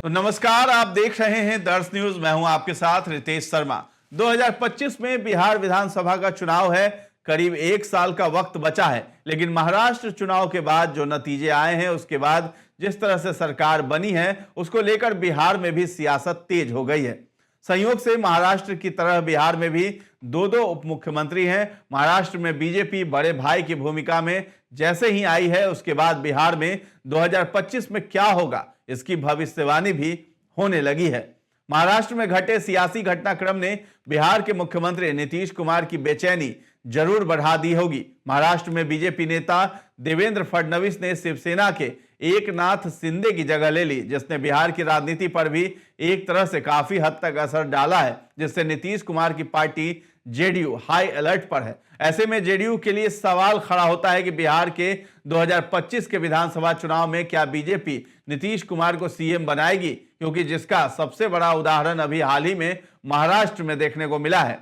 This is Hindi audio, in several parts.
तो नमस्कार, आप देख रहे हैं दर्श न्यूज। मैं हूं आपके साथ रितेश शर्मा। 2025 में बिहार विधानसभा का चुनाव है। करीब एक साल का वक्त बचा है, लेकिन महाराष्ट्र चुनाव के बाद जो नतीजे आए हैं, उसके बाद जिस तरह से सरकार बनी है, उसको लेकर बिहार में भी सियासत तेज हो गई है। संयोग से महाराष्ट्र की तरह बिहार में भी दो दो उप मुख्यमंत्री हैं। महाराष्ट्र में बीजेपी बड़े भाई की भूमिका में जैसे ही आई है, उसके बाद बिहार में 2025 में क्या होगा, इसकी भविष्यवाणी भी होने लगी है। महाराष्ट्र में घटे सियासी घटनाक्रम ने बिहार के मुख्यमंत्री नीतीश कुमार की बेचैनी जरूर बढ़ा दी होगी। महाराष्ट्र में बीजेपी नेता देवेंद्र फडणवीस ने शिवसेना के एकनाथ शिंदे की जगह ले ली, जिसने बिहार की राजनीति पर भी एक तरह से काफी हद तक असर डाला है, जिससे नीतीश कुमार की पार्टी जेडीयू हाई अलर्ट पर है। ऐसे में जेडीयू के लिए सवाल खड़ा होता है कि बिहार के 2025 के विधानसभा चुनाव में क्या बीजेपी नीतीश कुमार को सीएम बनाएगी, क्योंकि जिसका सबसे बड़ा उदाहरण अभी हाल ही में महाराष्ट्र में देखने को मिला है।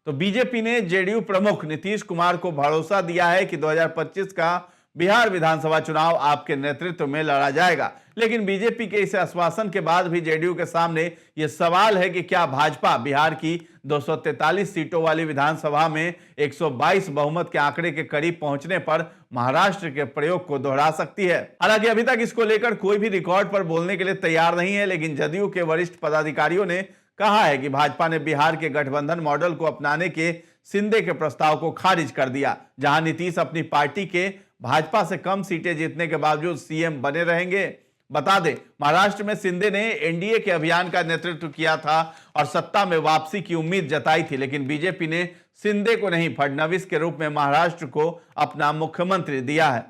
तो बीजेपी ने जेडीयू प्रमुख नीतीश कुमार को भरोसा दिया है कि 2025 का बिहार विधानसभा चुनाव आपके नेतृत्व में लड़ा जाएगा। लेकिन बीजेपी के इस आश्वासन के बाद भी जेडीयू के सामने यह सवाल है कि क्या भाजपा बिहार की 243 सीटों वाली विधानसभा में 122 बहुमत के आंकड़े के करीब पहुंचने पर महाराष्ट्र के प्रयोग को दोहरा सकती है। हालांकि अभी तक इसको लेकर कोई भी रिकॉर्ड पर बोलने के लिए तैयार नहीं है, लेकिन जदयू के वरिष्ठ पदाधिकारियों ने कहा है कि भाजपा ने बिहार के गठबंधन मॉडल को अपनाने के शिंदे के प्रस्ताव को खारिज कर दिया, जहां नीतीश अपनी पार्टी के भाजपा से कम सीटें जीतने के बावजूद सीएम बने रहेंगे। बता दें, महाराष्ट्र में शिंदे ने एनडीए के अभियान का नेतृत्व किया था और सत्ता में वापसी की उम्मीद जताई थी, लेकिन बीजेपी ने शिंदे को नहीं, फडणवीस के रूप में महाराष्ट्र को अपना मुख्यमंत्री दिया है।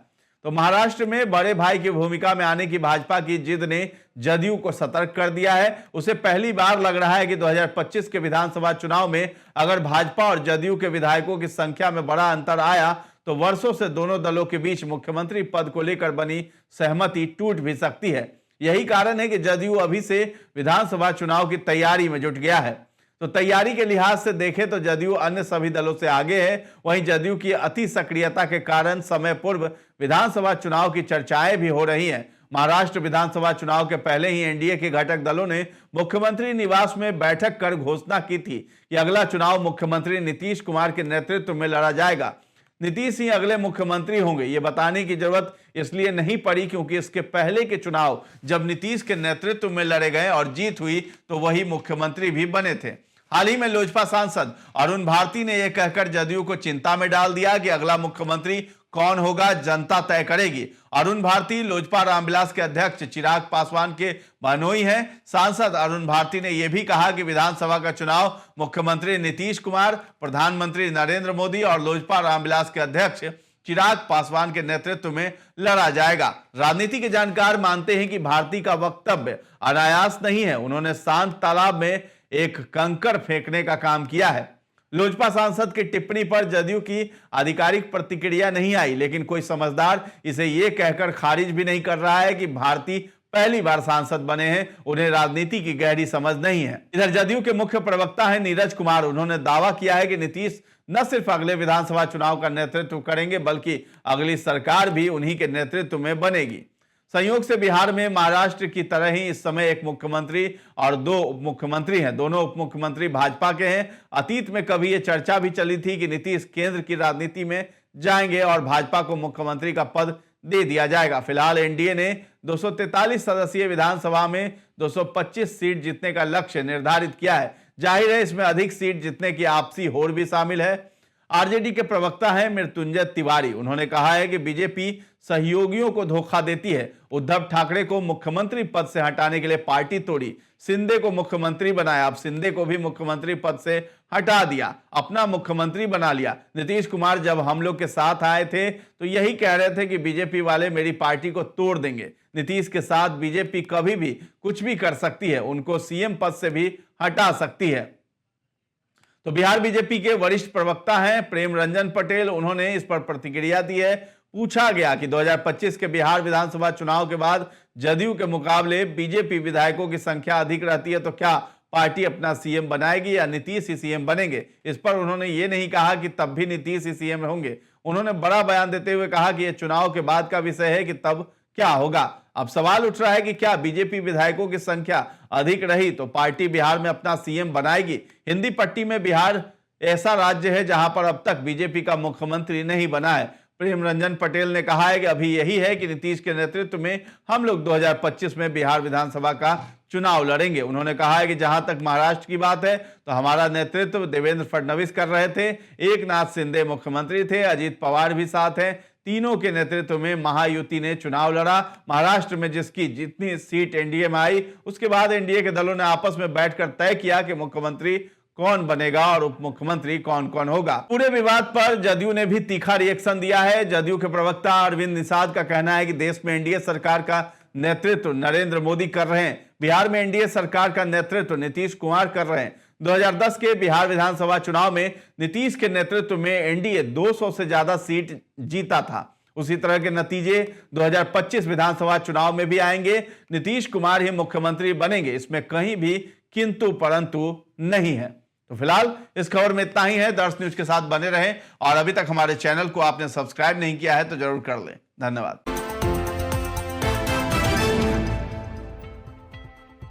तो महाराष्ट्र में बड़े भाई की भूमिका में आने की भाजपा की जिद ने जदयू को सतर्क कर दिया है। उसे पहली बार लग रहा है कि 2025 के विधानसभा चुनाव में अगर भाजपा और जदयू के विधायकों की संख्या में बड़ा अंतर आया, तो वर्षों से दोनों दलों के बीच मुख्यमंत्री पद को लेकर बनी सहमति टूट भी सकती है। यही कारण है कि जदयू अभी से विधानसभा चुनाव की तैयारी में जुट गया है। तो तैयारी के लिहाज से देखें तो जदयू अन्य सभी दलों से आगे है। वहीं जदयू की अति सक्रियता के कारण समय पूर्व विधानसभा चुनाव की चर्चाएं भी हो रही हैं। महाराष्ट्र विधानसभा चुनाव के पहले ही एनडीए के घटक दलों ने मुख्यमंत्री निवास में बैठक कर घोषणा की थी कि अगला चुनाव मुख्यमंत्री नीतीश कुमार के नेतृत्व में लड़ा जाएगा। नीतीश ही अगले मुख्यमंत्री होंगे, ये बताने की जरूरत इसलिए नहीं पड़ी क्योंकि इसके पहले के चुनाव जब नीतीश के नेतृत्व में लड़े गए और जीत हुई, तो वही मुख्यमंत्री भी बने थे। हाल ही में लोजपा सांसद अरुण भारती ने यह कहकर जदयू को चिंता में डाल दिया कि अगला मुख्यमंत्री कौन होगा, जनता तय करेगी। अरुण भारती लोजपा रामविलास के अध्यक्ष चिराग पासवान के बहनोई हैं। सांसद अरुण भारती ने यह भी कहा कि विधानसभा का चुनाव मुख्यमंत्री नीतीश कुमार, प्रधानमंत्री नरेंद्र मोदी और लोजपा रामविलास के अध्यक्ष चिराग पासवान के नेतृत्व में लड़ा जाएगा। राजनीति के जानकार मानते हैं कि भारती का वक्तव्य अनायास नहीं है। उन्होंने शांत तालाब में एक कंकर फेंकने का काम किया है। लोजपा सांसद की टिप्पणी पर जदयू की आधिकारिक प्रतिक्रिया नहीं आई, लेकिन कोई समझदार इसे यह कहकर खारिज भी नहीं कर रहा है कि भारती पहली बार सांसद बने हैं, उन्हें राजनीति की गहरी समझ नहीं है। इधर जदयू के मुख्य प्रवक्ता हैं नीरज कुमार। उन्होंने दावा किया है कि नीतीश न सिर्फ अगले विधानसभा चुनाव का नेतृत्व करेंगे, बल्कि अगली सरकार भी उन्हीं के नेतृत्व में बनेगी। संयोग से बिहार में महाराष्ट्र की तरह ही इस समय एक मुख्यमंत्री और दो उप मुख्यमंत्री हैं। दोनों उप मुख्यमंत्री भाजपा के हैं। अतीत में कभी यह चर्चा भी चली थी कि नीतीश केंद्र की राजनीति में जाएंगे और भाजपा को मुख्यमंत्री का पद दे दिया जाएगा। फिलहाल एनडीए ने 243 सदस्यीय विधानसभा में 225 सीट जीतने का लक्ष्य निर्धारित किया है। जाहिर है इसमें अधिक सीट जीतने की आपसी होड़ भी शामिल है। आरजेडी के प्रवक्ता हैं मृत्युंजय तिवारी। उन्होंने कहा है कि बीजेपी सहयोगियों को धोखा देती है। उद्धव ठाकरे को मुख्यमंत्री पद से हटाने के लिए पार्टी तोड़ी, शिंदे को मुख्यमंत्री बनाया, अब शिंदे को भी मुख्यमंत्री पद से हटा दिया, अपना मुख्यमंत्री बना लिया। नीतीश कुमार जब हम लोग के साथ आए थे तो यही कह रहे थे कि बीजेपी वाले मेरी पार्टी को तोड़ देंगे। नीतीश के साथ बीजेपी कभी भी कुछ भी कर सकती है, उनको सीएम पद से भी हटा सकती है। तो बिहार बीजेपी के वरिष्ठ प्रवक्ता हैं प्रेम रंजन पटेल। उन्होंने इस पर प्रतिक्रिया दी है। पूछा गया कि 2025 के बिहार विधानसभा चुनाव के बाद जदयू के मुकाबले बीजेपी विधायकों की संख्या अधिक रहती है, तो क्या पार्टी अपना सीएम बनाएगी या नीतीश ही सीएम बनेंगे? इस पर उन्होंने ये नहीं कहा कि तब भी नीतीश ही सीएम होंगे। उन्होंने बड़ा बयान देते हुए कहा कि यह चुनाव के बाद का विषय है कि तब क्या होगा। अब सवाल उठ रहा है कि क्या बीजेपी विधायकों की संख्या अधिक रही तो पार्टी बिहार में अपना सीएम बनाएगी। हिंदी पट्टी में बिहार ऐसा राज्य है जहां पर अब तक बीजेपी का मुख्यमंत्री नहीं बना है। प्रेम रंजन पटेल ने कहा है कि अभी यही है कि नीतीश के नेतृत्व में हम लोग 2025 में बिहार विधानसभा का चुनाव लड़ेंगे। उन्होंने कहा है कि जहां तक महाराष्ट्र की बात है तो हमारा नेतृत्व देवेंद्र फडणवीस कर रहे थे, एकनाथ शिंदे मुख्यमंत्री थे, अजीत पवार भी साथ हैं। तीनों के नेतृत्व में महायुति ने चुनाव लड़ा। महाराष्ट्र में जिसकी जितनी सीट एनडीए में आई उसके बाद एनडीए के दलों ने आपस में बैठकर तय किया कि मुख्यमंत्री कौन बनेगा और उप मुख्यमंत्री कौन कौन होगा। पूरे विवाद पर जदयू ने भी तीखा रिएक्शन दिया है। जदयू के प्रवक्ता अरविंद निषाद का कहना है कि देश में एनडीए सरकार का नेतृत्व नरेंद्र मोदी कर रहे हैं, बिहार में एनडीए सरकार का नेतृत्व नीतीश कुमार कर रहे हैं। 2010 के बिहार विधानसभा चुनाव में नीतीश के नेतृत्व में एनडीए 200 से ज्यादा सीट जीता था। उसी तरह के नतीजे 2025 विधानसभा चुनाव में भी आएंगे। नीतीश कुमार ही मुख्यमंत्री बनेंगे, इसमें कहीं भी किंतु परंतु नहीं है। तो फिलहाल इस खबर में इतना ही है। दर्श न्यूज के साथ बने रहें और अभी तक हमारे चैनल को आपने सब्सक्राइब नहीं किया है तो जरूर कर लें। धन्यवाद।